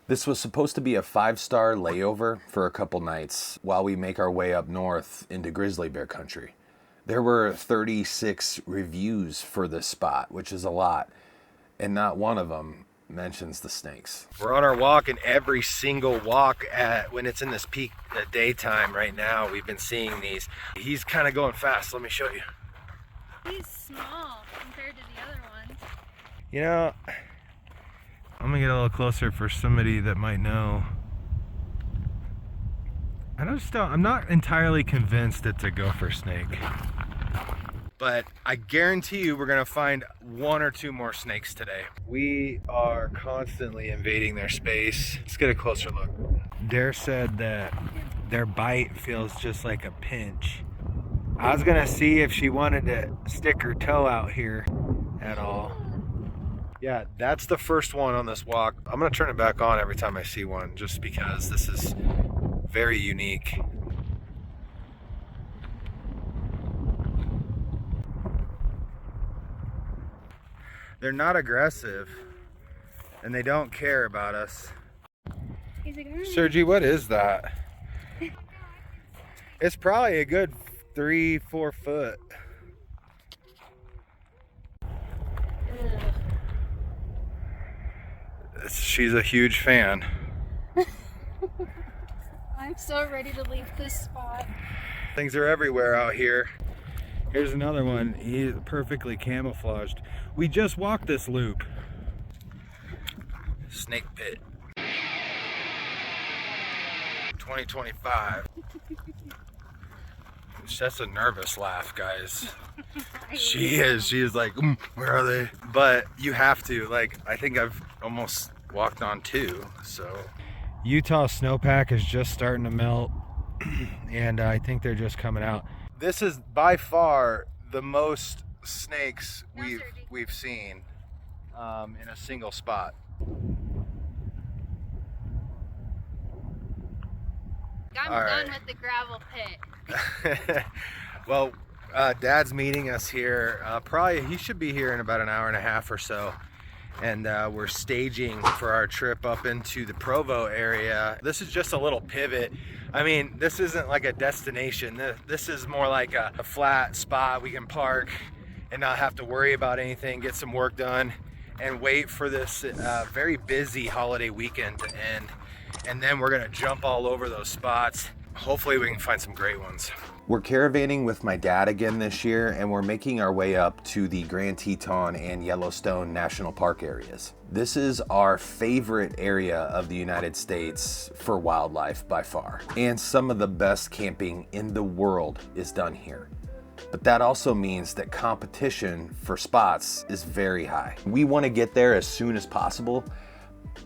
This was supposed to be a 5-star layover for a couple nights while we make our way up north into grizzly bear country. There were 36 reviews for this spot, which is a lot, and not one of them mentions the snakes. We're on our walk, and every single walk when it's in this peak daytime right now, we've been seeing these. He's kind of going fast. Let me show you. He's small compared to the other ones. You know, I'm gonna get a little closer for somebody that might know. I'm not entirely convinced it's a gopher snake. But I guarantee you we're gonna find 1 or 2 more snakes today. We are constantly invading their space. Let's get a closer look. Dare said that their bite feels just like a pinch. I was gonna see if she wanted to stick her toe out here at all. Yeah, that's the first one on this walk. I'm gonna turn it back on every time I see one, just because this is very unique. They're not aggressive, and they don't care about us. Sergi, what is that? It's probably a good 3-4 foot. She's a huge fan. I'm so ready to leave this spot. Things are everywhere out here. Here's another one. He's perfectly camouflaged. We just walked this loop. Snake pit. 2025. That's a nervous laugh, guys. She is like, where are they? But you have to, like, I think I've almost walked on 2, so. Utah snowpack is just starting to melt, and I think they're just coming out. This is by far the most snakes we've seen in a single spot. I'm done with the gravel pit. Well, Dad's meeting us here. Probably he should be here in about an hour and a half or so. And we're staging for our trip up into the Provo area. This is just a little pivot. I mean, this isn't like a destination. This is more like a flat spot we can park and not have to worry about anything, get some work done, and wait for this very busy holiday weekend to end. And then we're gonna jump all over those spots. Hopefully we can find some great ones. We're caravaning with my dad again this year, and we're making our way up to the Grand Teton and Yellowstone National Park areas. This is our favorite area of the United States for wildlife by far, and some of the best camping in the world is done here. But that also means that competition for spots is very high. We want to get there as soon as possible,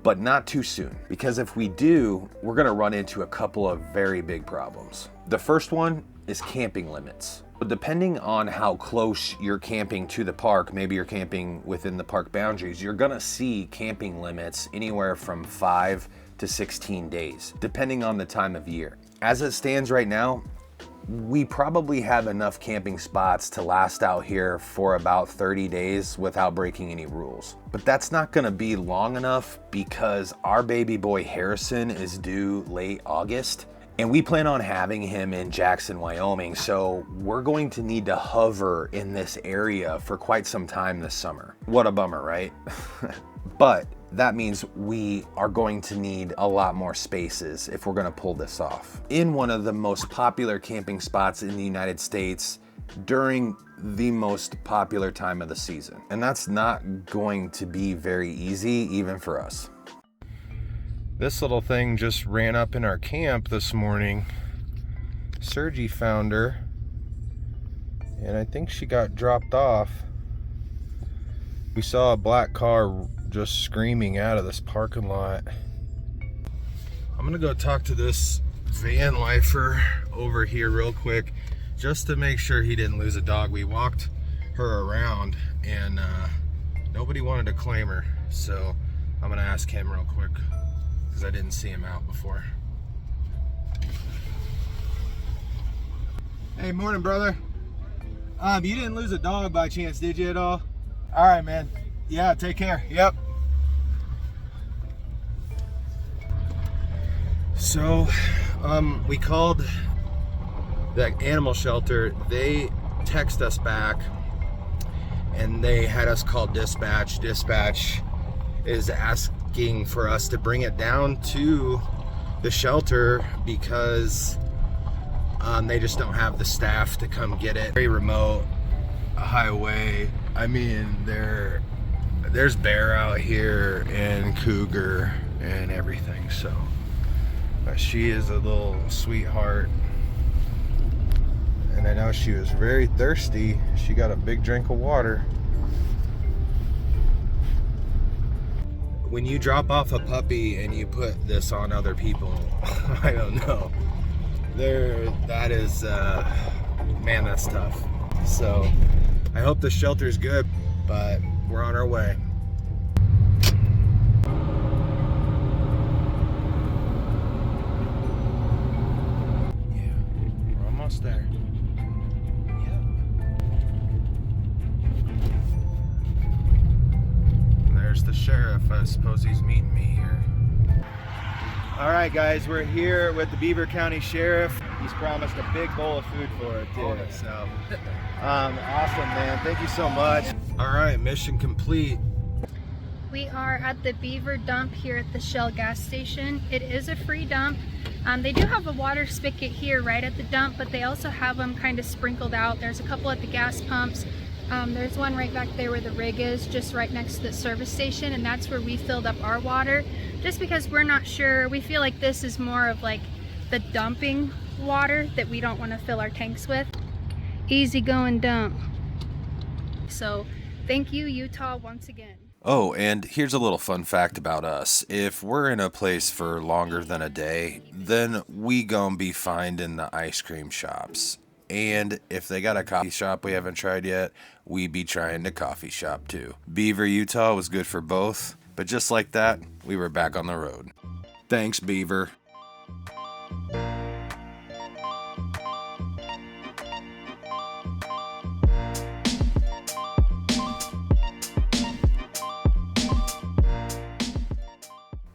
but not too soon, because if we do, we're going to run into a couple of very big problems. The first one is camping limits. Depending on how close you're camping to the park, maybe you're camping within the park boundaries, you're gonna see camping limits anywhere from 5 to 16 days, depending on the time of year. As it stands right now, we probably have enough camping spots to last out here for about 30 days without breaking any rules. But that's not gonna be long enough because our baby boy Harrison is due late August, and we plan on having him in Jackson, Wyoming, so we're going to need to hover in this area for quite some time this summer. What a bummer, right? But that means we are going to need a lot more spaces if we're gonna pull this off. In one of the most popular camping spots in the United States during the most popular time of the season. And that's not going to be very easy, even for us. This little thing just ran up in our camp this morning. Sergi found her, and I think she got dropped off. We saw a black car just screaming out of this parking lot. I'm gonna go talk to this van lifer over here real quick, just to make sure he didn't lose a dog. We walked her around, and nobody wanted to claim her, so I'm gonna ask him real quick, because I didn't see him out before. Hey, morning, brother. You didn't lose a dog by chance, did you at all? All right, man. Yeah, take care. Yep. So, we called the animal shelter. They text us back and they had us call dispatch. Dispatch is asking for us to bring it down to the shelter because they just don't have the staff to come get it. Very remote highway. I mean, there's bear out here and cougar and everything, so she is a little sweetheart, and I know she was very thirsty. She got a big drink of water. When you drop off a puppy and you put this on other people, I don't know, that is man, that's tough. So I hope the shelter's good, but we're on our way. There. Yeah. There's the sheriff. I suppose he's meeting me here. All right, guys, we're here with the Beaver County Sheriff. He's promised a big bowl of food for it too. So, awesome, man. Thank you so much. All right, mission complete. We are at the Beaver dump here at the Shell gas station. It is a free dump. They do have a water spigot here right at the dump, but they also have them kind of sprinkled out. There's a couple at the gas pumps. There's one right back there where the rig is, just right next to the service station, and that's where we filled up our water. Just because we're not sure, we feel like this is more of like the dumping water that we don't want to fill our tanks with. Easy going dump. So thank you, Utah, once again. Oh, and here's a little fun fact about us. If we're in a place for longer than a day, then we gon' be finding the ice cream shops. And if they got a coffee shop we haven't tried yet, we be trying the coffee shop too. Beaver, Utah was good for both, but just like that, we were back on the road. Thanks, Beaver.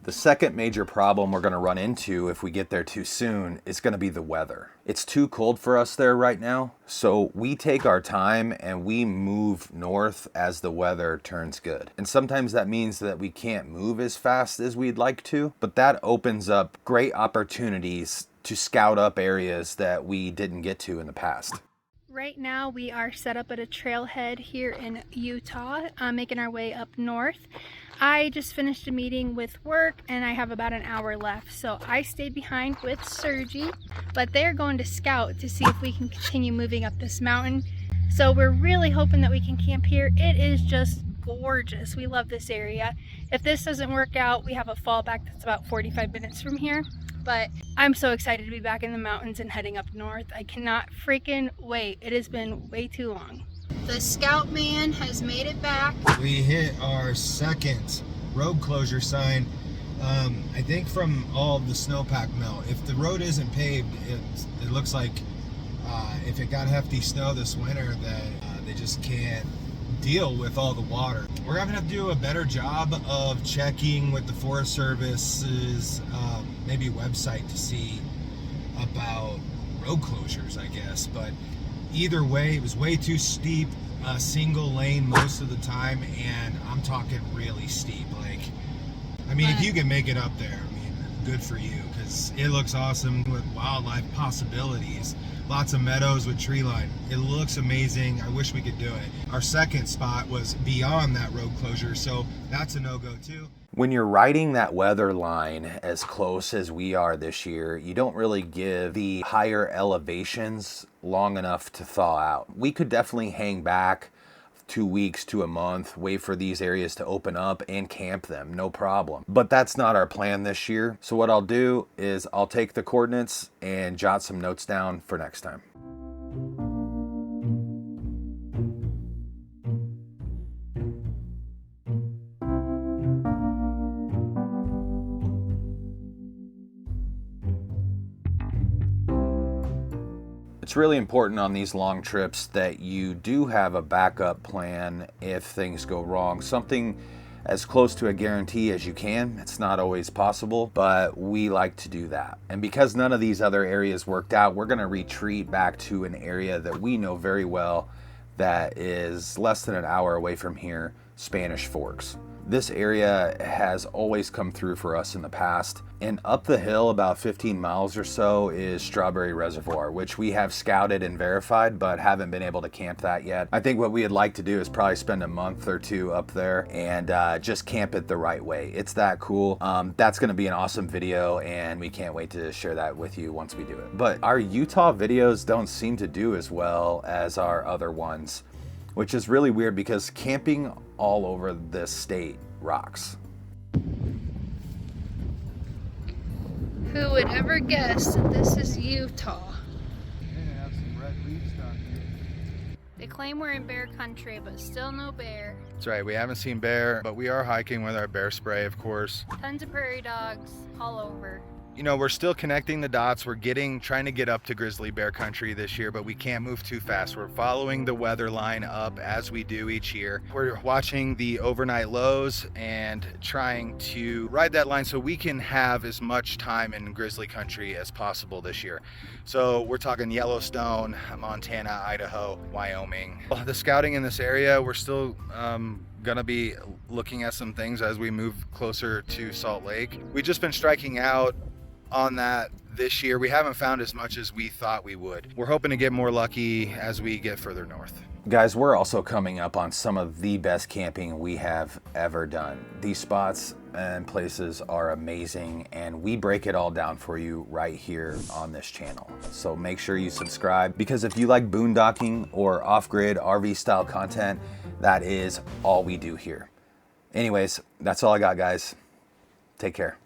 The second major problem we're going to run into if we get there too soon is going to be the weather. It's too cold for us there right now, so we take our time and we move north as the weather turns good. And sometimes that means that we can't move as fast as we'd like to, but that opens up great opportunities to scout up areas that we didn't get to in the past. Right now we are set up at a trailhead here in Utah, making our way up north. I just finished a meeting with work and I have about an hour left, so I stayed behind with Sergi, but they're going to scout to see if we can continue moving up this mountain. So we're really hoping that we can camp here. It is just gorgeous. We love this area. If this doesn't work out, we have a fallback that's about 45 minutes from here. But I'm so excited to be back in the mountains and heading up north. I cannot freaking wait. It has been way too long. The scout man has made it back. We hit our second road closure sign. I think from all the snowpack melt. If the road isn't paved, it looks like if it got hefty snow this winter, that they just can't deal with all the water. We're gonna have to do a better job of checking with the Forest Service's maybe website to see about road closures, I guess. But either way, it was way too steep, single lane most of the time, and I'm talking really steep. Like, I mean, if you can make it up there, I mean, good for you, because it looks awesome with wildlife possibilities. Lots of meadows with tree line. It looks amazing. I wish we could do it. Our second spot was beyond that road closure, so that's a no-go too. When you're riding that weather line as close as we are this year, you don't really give the higher elevations long enough to thaw out. We could definitely hang back 2 weeks to a month, wait for these areas to open up and camp them, no problem. But that's not our plan this year. So what I'll do is I'll take the coordinates and jot some notes down for next time. It's really important on these long trips that you do have a backup plan if things go wrong. Something as close to a guarantee as you can. It's not always possible, but we like to do that. And because none of these other areas worked out, we're gonna retreat back to an area that we know very well that is less than an hour away from here, Spanish Forks. This area has always come through for us in the past. And up the hill about 15 miles or so is Strawberry Reservoir, which we have scouted and verified, but haven't been able to camp that yet. I think what we'd like to do is probably spend a month or two up there and just camp it the right way. It's that cool. That's gonna be an awesome video, and we can't wait to share that with you once we do it. But our Utah videos don't seem to do as well as our other ones, which is really weird because camping all over this state rocks. Who would ever guess that this is Utah? Yeah, have some red leaves down here. They claim we're in bear country, but still no bear. That's right, we haven't seen bear, but we are hiking with our bear spray, of course. Tons of prairie dogs all over. You know, we're still connecting the dots. We're trying to get up to grizzly bear country this year, but we can't move too fast. We're following the weather line up as we do each year. We're watching the overnight lows and trying to ride that line so we can have as much time in grizzly country as possible this year. So we're talking Yellowstone, Montana, Idaho, Wyoming. The scouting in this area, we're still gonna be looking at some things as we move closer to Salt Lake. We've just been striking out on that this year. We haven't found as much as we thought we would. We're hoping to get more lucky as we get further north. Guys, we're also coming up on some of the best camping we have ever done. These spots and places are amazing, and we break it all down for you right here on this channel. So make sure you subscribe, because if you like boondocking or off-grid RV style content, that is all we do here. Anyways, that's all I got, guys. Take care.